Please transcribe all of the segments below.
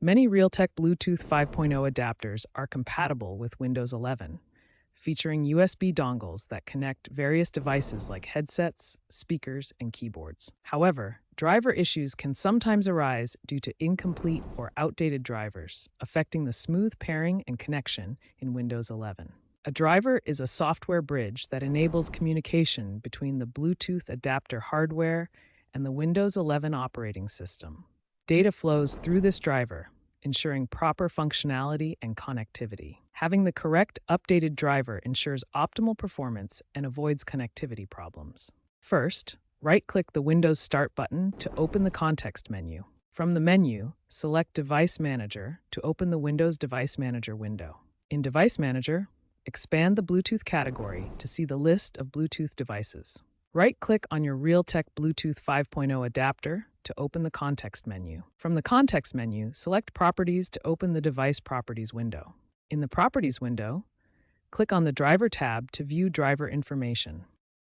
Many Realtek Bluetooth 5.0 adapters are compatible with Windows 11, featuring USB dongles that connect various devices like headsets, speakers, and keyboards. However, driver issues can sometimes arise due to incomplete or outdated drivers, affecting the smooth pairing and connection in Windows 11. A driver is a software bridge that enables communication between the Bluetooth adapter hardware and the Windows 11 operating system. Data flows through this driver, ensuring proper functionality and connectivity. Having the correct updated driver ensures optimal performance and avoids connectivity problems. First, right-click the Windows Start button to open the context menu. From the menu, select Device Manager to open the Windows Device Manager window. In Device Manager, expand the Bluetooth category to see the list of Bluetooth devices. Right-click on your Realtek Bluetooth 5.0 adapter to open the context menu. From the context menu, select Properties to open the Device Properties window. In the Properties window, click on the Driver tab to view driver information.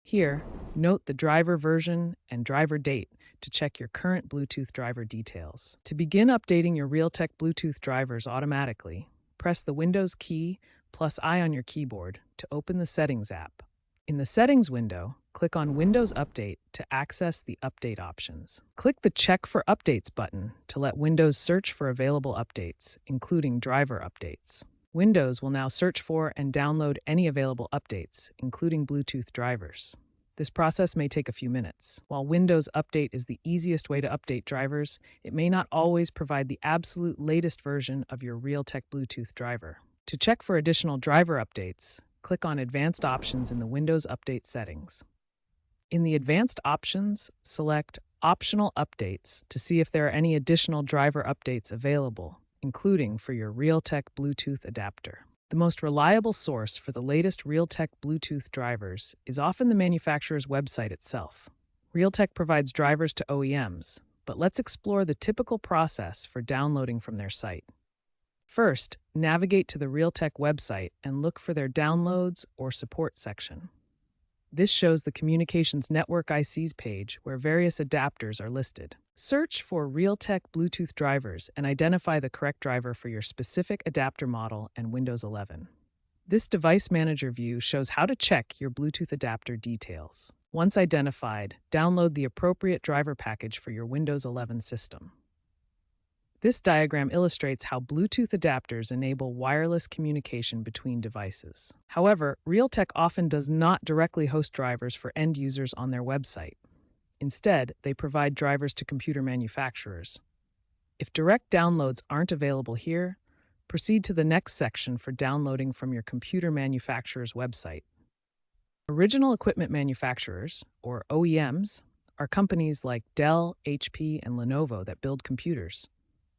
Here, note the driver version and driver date to check your current Bluetooth driver details. To begin updating your Realtek Bluetooth drivers automatically, press the Windows key plus I on your keyboard to open the Settings app. In the Settings window, click on Windows Update to access the update options. Click the Check for Updates button to let Windows search for available updates, including driver updates. Windows will now search for and download any available updates, including Bluetooth drivers. This process may take a few minutes. While Windows Update is the easiest way to update drivers, it may not always provide the absolute latest version of your Realtek Bluetooth driver. To check for additional driver updates, click on Advanced Options in the Windows Update settings. In the Advanced Options, select Optional Updates to see if there are any additional driver updates available, including for your Realtek Bluetooth adapter. The most reliable source for the latest Realtek Bluetooth drivers is often the manufacturer's website itself. Realtek provides drivers to OEMs, but let's explore the typical process for downloading from their site. First, navigate to the Realtek website and look for their Downloads or Support section. This shows the Communications Network ICs page where various adapters are listed. Search for Realtek Bluetooth drivers and identify the correct driver for your specific adapter model and Windows 11. This Device Manager view shows how to check your Bluetooth adapter details. Once identified, download the appropriate driver package for your Windows 11 system. This diagram illustrates how Bluetooth adapters enable wireless communication between devices. However, Realtek often does not directly host drivers for end users on their website. Instead, they provide drivers to computer manufacturers. If direct downloads aren't available here, proceed to the next section for downloading from your computer manufacturer's website. Original equipment manufacturers, or OEMs, are companies like Dell, HP, and Lenovo that build computers.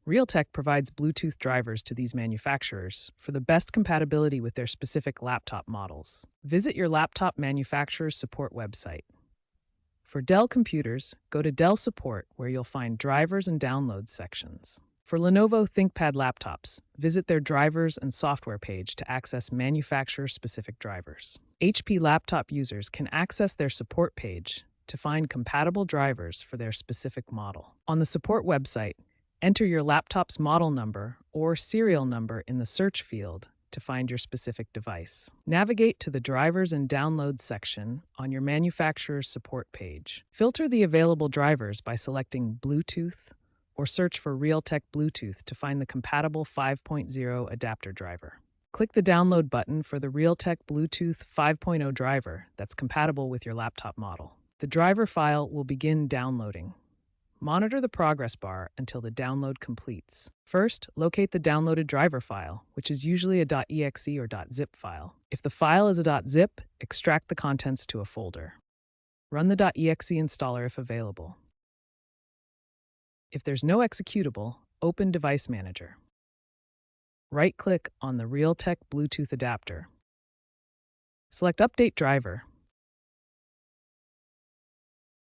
Realtek provides Bluetooth drivers to these manufacturers for the best compatibility with their specific laptop models. Visit your laptop manufacturer's support website. For Dell computers, go to Dell Support, where you'll find drivers and downloads sections. For Lenovo ThinkPad laptops, visit their drivers and software page to access manufacturer-specific drivers. HP laptop users can access their support page to find compatible drivers for their specific model. On the support website, enter your laptop's model number or serial number in the search field to find your specific device. Navigate to the Drivers and Downloads section on your manufacturer's support page. Filter the available drivers by selecting Bluetooth or search for Realtek Bluetooth to find the compatible 5.0 adapter driver. Click the Download button for the Realtek Bluetooth 5.0 driver that's compatible with your laptop model. The driver file will begin downloading. Monitor the progress bar until the download completes. First, locate the downloaded driver file, which is usually a .exe or .zip file. If the file is a .zip, extract the contents to a folder. Run the .exe installer if available. If there's no executable, open Device Manager. Right-click on the Realtek Bluetooth adapter. Select Update Driver.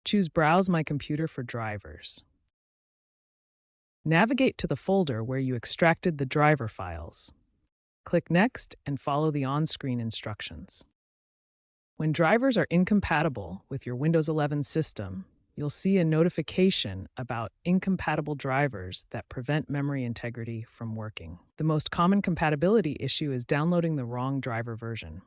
Choose Browse My Computer for drivers. Navigate to the folder where you extracted the driver files. Click Next and follow the on-screen instructions. When drivers are incompatible with your Windows 11 system, you'll see a notification about incompatible drivers that prevent memory integrity from working. The most common compatibility issue is downloading the wrong driver version.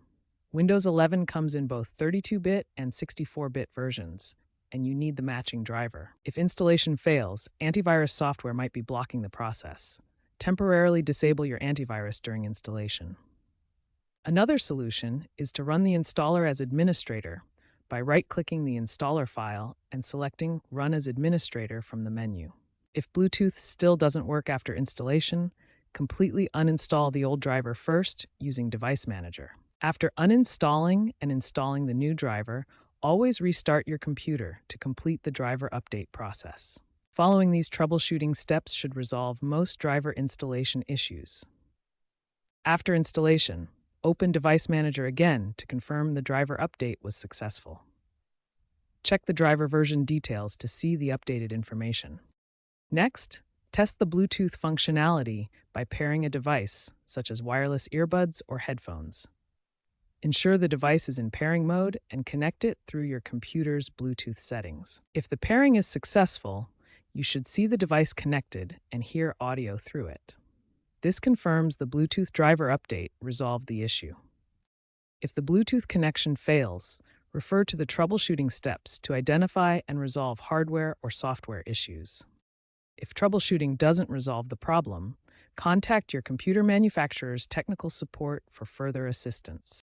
Windows 11 comes in both 32-bit and 64-bit versions, and you need the matching driver. If installation fails, antivirus software might be blocking the process. Temporarily disable your antivirus during installation. Another solution is to run the installer as administrator by right-clicking the installer file and selecting Run as Administrator from the menu. If Bluetooth still doesn't work after installation, completely uninstall the old driver first using Device Manager. After uninstalling and installing the new driver, always restart your computer to complete the driver update process. Following these troubleshooting steps should resolve most driver installation issues. After installation, open Device Manager again to confirm the driver update was successful. Check the driver version details to see the updated information. Next, test the Bluetooth functionality by pairing a device, such as wireless earbuds or headphones. Ensure the device is in pairing mode and connect it through your computer's Bluetooth settings. If the pairing is successful, you should see the device connected and hear audio through it. This confirms the Bluetooth driver update resolved the issue. If the Bluetooth connection fails, refer to the troubleshooting steps to identify and resolve hardware or software issues. If troubleshooting doesn't resolve the problem, contact your computer manufacturer's technical support for further assistance.